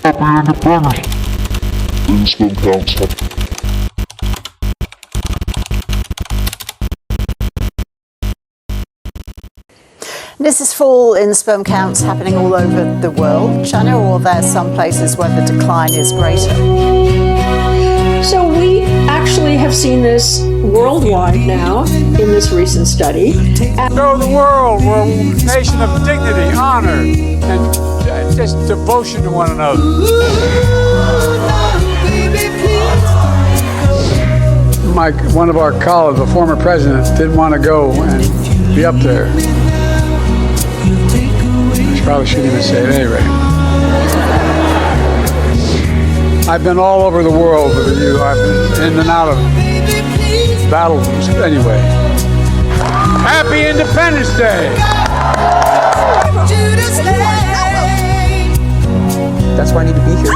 This is fall in sperm counts happening all over the world, China, or there's some places where the decline is greater? So we actually have seen this worldwide now in this recent study. Show the world we're a nation of dignity, honor, and just devotion to one another. One of our colleagues, the former president, didn't want to go and be up there. I probably shouldn't even say it anyway. I've been all over the world with you. I've been in and out of battles anyway. Happy Independence Day! That's why I need to be here.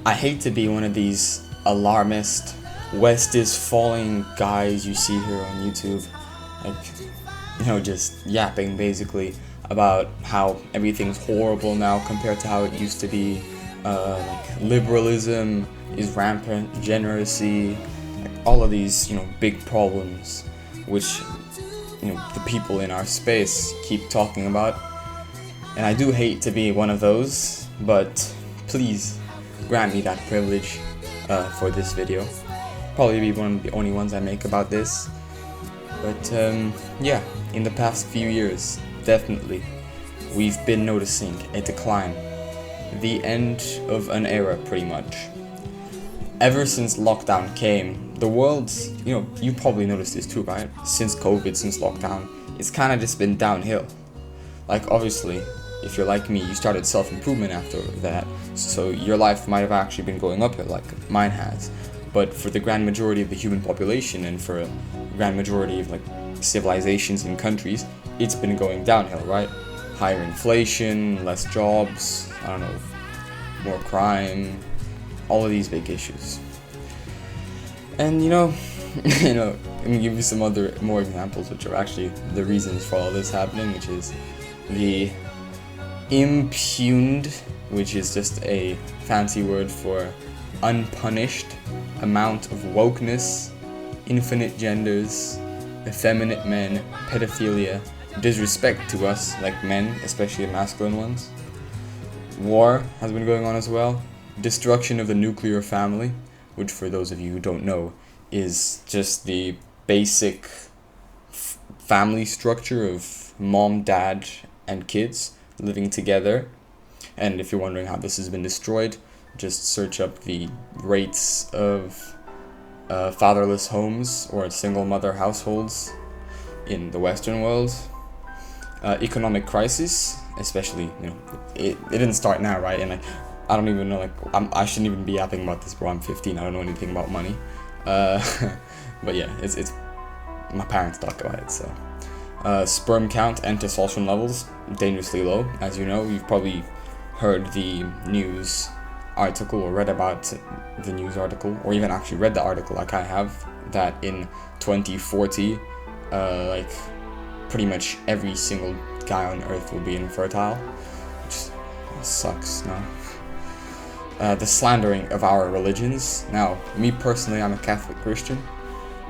I hate to be one of these alarmist, West is falling guys you see here on YouTube, like, just yapping basically about how everything's horrible now compared to how it used to be. Like liberalism is rampant, degeneracy, like all of these, big problems, which, the people in our space keep talking about. And I do hate to be one of those, but please grant me that privilege for this video. Probably be one of the only ones I make about this. But yeah, in the past few years, definitely, we've been noticing a decline. The end of an era, pretty much. Ever since lockdown came, the world's, you probably noticed this too, right? Since COVID, since lockdown, it's kind of just been downhill. Like, obviously, if you're like me, you started self-improvement after that, so your life might have actually been going uphill like mine has. But for the grand majority of the human population and for a grand majority of civilizations and countries, it's been going downhill, right? Higher inflation, less jobs, more crime, all of these big issues. And let me give you some more examples, which are actually the reasons for all this happening, which is the impugned, which is just a fancy word for unpunished, amount of wokeness, infinite genders, effeminate men, pedophilia, disrespect to us, like men, especially the masculine ones. War has been going on as well. Destruction of the nuclear family, which for those of you who don't know, is just the basic family structure of mom, dad, and kids living together. And if you're wondering how this has been destroyed, just search up the rates of fatherless homes or single mother households in the Western world. Economic crisis, especially, it didn't start now, right? And I don't even know, I shouldn't even be yapping about this, bro. I'm 15, I don't know anything about money. But yeah, it's my parents talk about it, so. Sperm count and testosterone levels dangerously low. As you know, you've probably heard the news article or read about the news article, or even actually read the article like I have, that in 2040, pretty much every single guy on earth will be infertile, which sucks, no? The slandering of our religions. Now, me personally, I'm a Catholic Christian.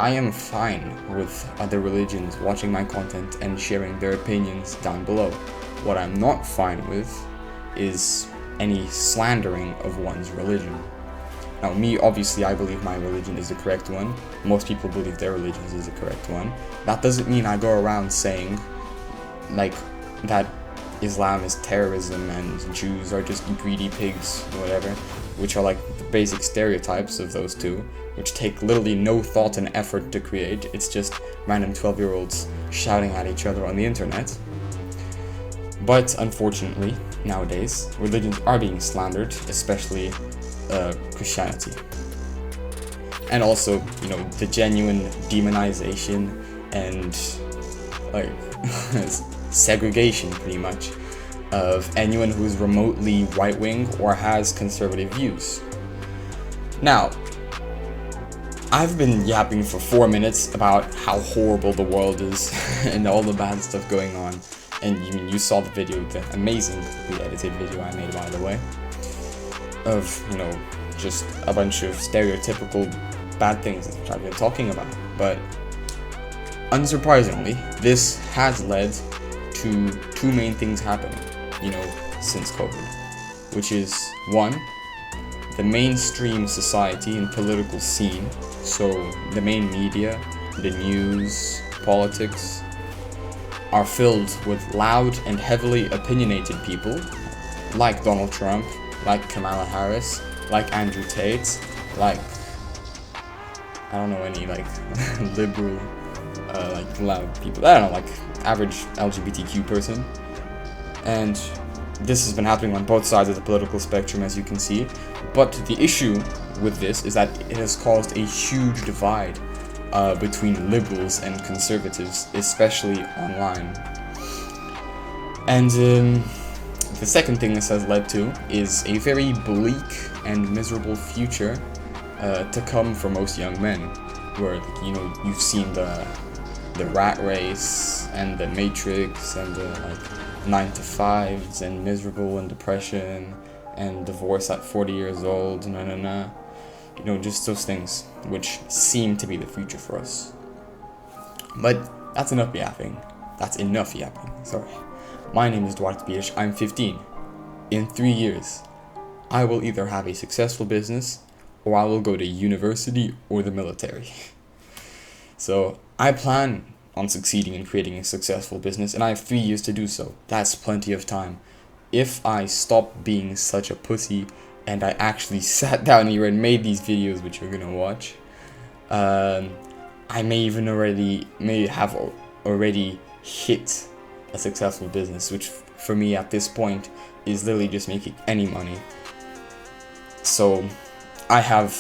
I am fine with other religions watching my content and sharing their opinions down below. What I'm not fine with is any slandering of one's religion. Now, me, obviously, I believe my religion is the correct one. Most people believe their religion is the correct one. That doesn't mean I go around saying, like, that Islam is terrorism and Jews are just greedy pigs or whatever, which are like the basic stereotypes of those two, which take literally no thought and effort to create. It's just random 12-year-olds shouting at each other on the internet. But unfortunately, nowadays, religions are being slandered, especially Christianity. And also, you know, the genuine demonization and like segregation, pretty much, of anyone who is remotely right-wing or has conservative views. Now, I've been yapping for 4 minutes about how horrible the world is and all the bad stuff going on. And you saw the video, the amazingly edited video I made, by the way, of, you know, just a bunch of stereotypical bad things that I've been talking about. But unsurprisingly, this has led to two main things happening, you know, since COVID, which is, one, the mainstream society and political scene, so the main media, the news, politics, are filled with loud and heavily opinionated people like Donald Trump, like Kamala Harris, like Andrew Tate, like, I don't know any, like, liberal, like, loud people, I don't know, like, average LGBTQ person. And this has been happening on both sides of the political spectrum, as you can see. But the issue with this is that it has caused a huge divide between liberals and conservatives, especially online. And the second thing this has led to is a very bleak and miserable future to come for most young men, where, you know, you've seen the rat race and the Matrix and the, like, 9 to 5s and miserable and depression and divorce at 40 years old, you know, just those things which seem to be the future for us. But that's enough yapping. Sorry. My name is Duarte Pires. I'm 15. In 3 years, I will either have a successful business or I will go to university or the military. So I plan on succeeding in creating a successful business, and I have 3 years to do so. That's plenty of time. If I stop being such a pussy and I actually sat down here and made these videos which you're gonna watch, I may have already hit a successful business, which for me at this point is literally just making any money. So I have,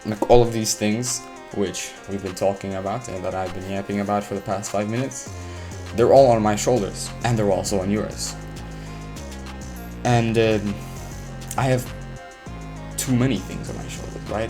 like, all of these things which we've been talking about and that I've been yapping about for the past 5 minutes. They're all on my shoulders, and they're also on yours. And I have too many things on my shoulders, right?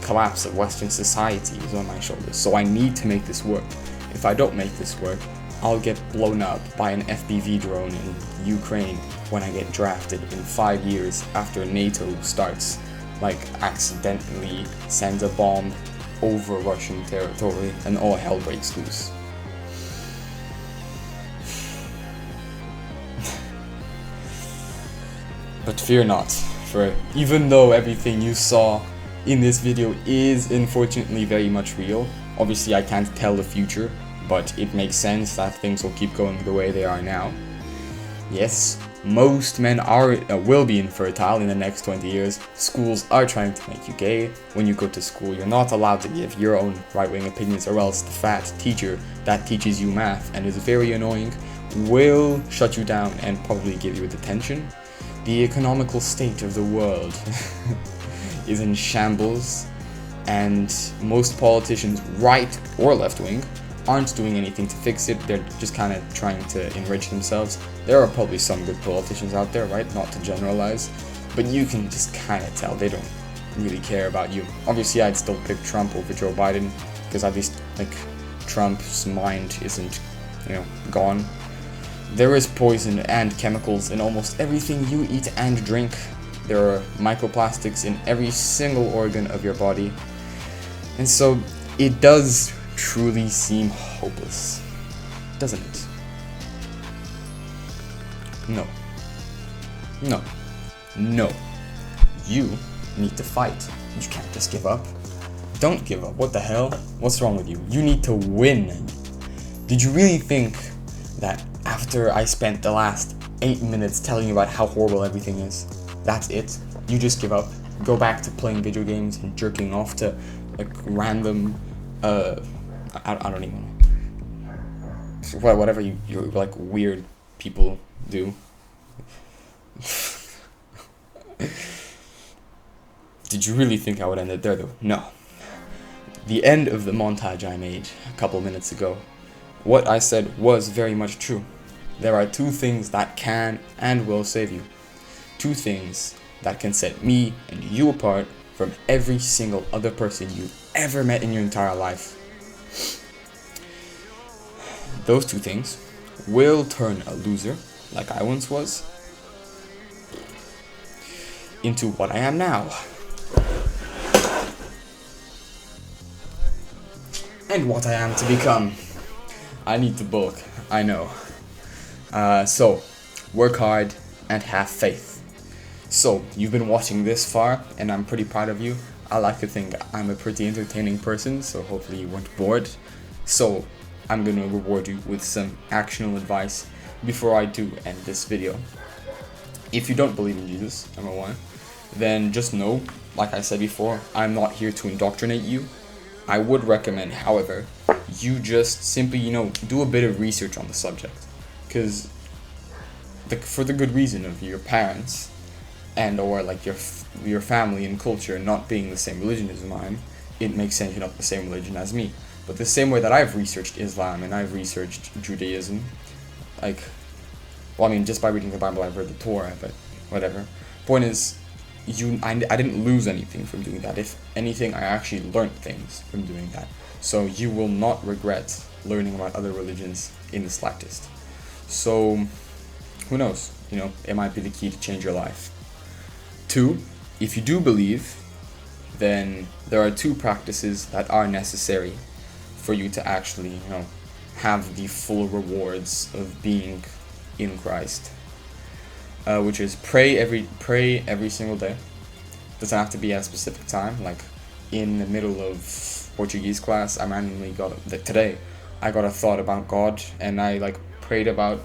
Collapse of Western society is on my shoulders, so I need to make this work. If I don't make this work, I'll get blown up by an FPV drone in Ukraine when I get drafted in 5 years after NATO starts, like, accidentally sends a bomb over Russian territory and all hell breaks loose. But fear not, for even though everything you saw in this video is unfortunately very much real, obviously I can't tell the future, but it makes sense that things will keep going the way they are now. Yes, most men will be infertile in the next 20 years. Schools are trying to make you gay. When you go to school, you're not allowed to give your own right-wing opinions, or else the fat teacher that teaches you math and is very annoying will shut you down and probably give you a detention. The economical state of the world is in shambles, and most politicians, right or left-wing, aren't doing anything to fix it. They're just kind of trying to enrich themselves. There are probably some good politicians out there, right? Not to generalize, but you can just kind of tell they don't really care about you. Obviously, I'd still pick Trump over Joe Biden, because at least, like, Trump's mind isn't, you know, gone. There is poison and chemicals in almost everything you eat and drink. There are microplastics in every single organ of your body. And so it does truly seem hopeless, doesn't it? No. No. No. You need to fight. You can't just give up. Don't give up. What the hell? What's wrong with you? You need to win. Did you really think that after I spent the last 8 minutes telling you about how horrible everything is, that's it? You just give up? Go back to playing video games and jerking off to like random, I don't even know. Whatever you like weird people do. Did you really think I would end it there though? No. The end of the montage I made a couple minutes ago, what I said was very much true. There are 2 things that can and will save you. 2 things that can set me and you apart from every single other person you've ever met in your entire life. Those 2 things will turn a loser, like I once was, into what I am now. And what I am to become. I need to bulk, I know. So, work hard and have faith. So, you've been watching this far, and I'm pretty proud of you. I like to think I'm a pretty entertaining person, so hopefully you weren't bored. So, I'm gonna reward you with some actionable advice before I do end this video. If you don't believe in Jesus, number 1, then just know, like I said before, I'm not here to indoctrinate you. I would recommend, however, you just simply, do a bit of research on the subject. Because for the good reason of your parents and or like your family and culture not being the same religion as mine, it makes sense you're not the same religion as me. But the same way that I've researched Islam and I've researched Judaism, just by reading the Bible I've read the Torah, but whatever. Point is, I didn't lose anything from doing that. If anything, I actually learned things from doing that. So you will not regret learning about other religions in the slightest. So, who knows? It might be the key to change your life. 2, if you do believe, then there are 2 practices that are necessary for you to actually, have the full rewards of being in Christ. Which is pray every single day. Doesn't have to be at a specific time. Like in the middle of Portuguese class, I randomly today I got a thought about God, and I prayed about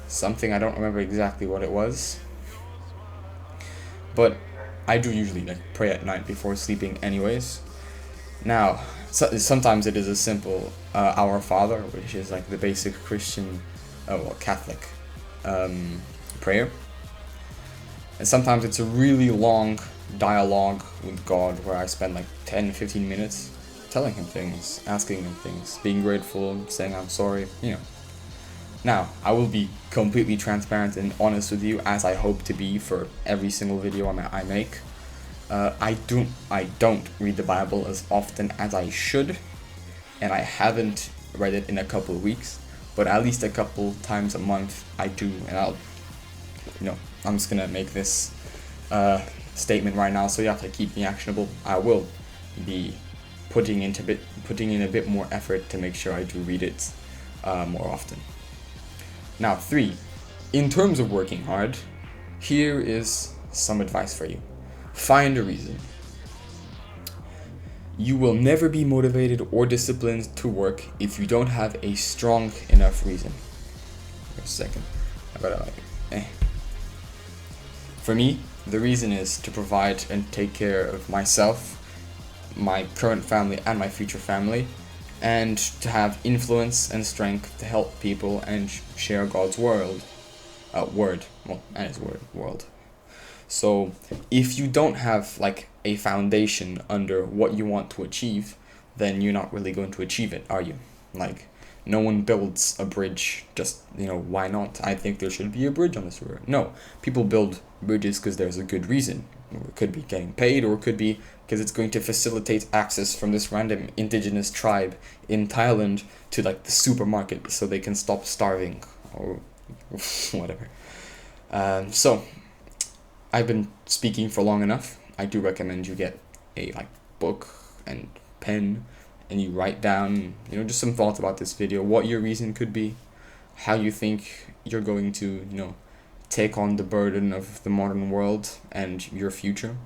something. I don't remember exactly what it was, but I do usually pray at night before sleeping anyways. Now, sometimes it is a simple Our Father, which is the basic Christian, Catholic prayer. And sometimes it's a really long dialogue with God where I spend 10-15 minutes telling him things, asking him things, being grateful, saying I'm sorry, Now, I will be completely transparent and honest with you, as I hope to be for every single video I make. I don't read the Bible as often as I should, and I haven't read it in a couple of weeks, but at least a couple times a month I do, and I'm just gonna make this statement right now, so you have to keep me actionable. I will be putting in a bit more effort to make sure I do read it more often. Now, 3, in terms of working hard, here is some advice for you. Find a reason. You will never be motivated or disciplined to work if you don't have a strong enough reason. Wait a second. I gotta For me, the reason is to provide and take care of myself, my current family, and my future family, and to have influence and strength to help people and share God's world. So if you don't have a foundation under what you want to achieve, then you're not really going to achieve it, are you? No one builds a bridge just, why not? I think there should be a bridge on this river. No, people build bridges because there's a good reason. It could be getting paid, or it could be because it's going to facilitate access from this random indigenous tribe in Thailand to the supermarket so they can stop starving or whatever. So I've been speaking for long enough. I do recommend you get a book and pen and you write down, just some thoughts about this video, what your reason could be, how you think you're going to, take on the burden of the modern world and your future.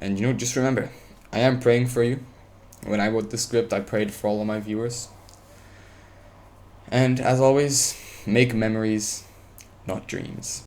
And, just remember, I am praying for you. When I wrote the script, I prayed for all of my viewers. And as always, make memories, not dreams.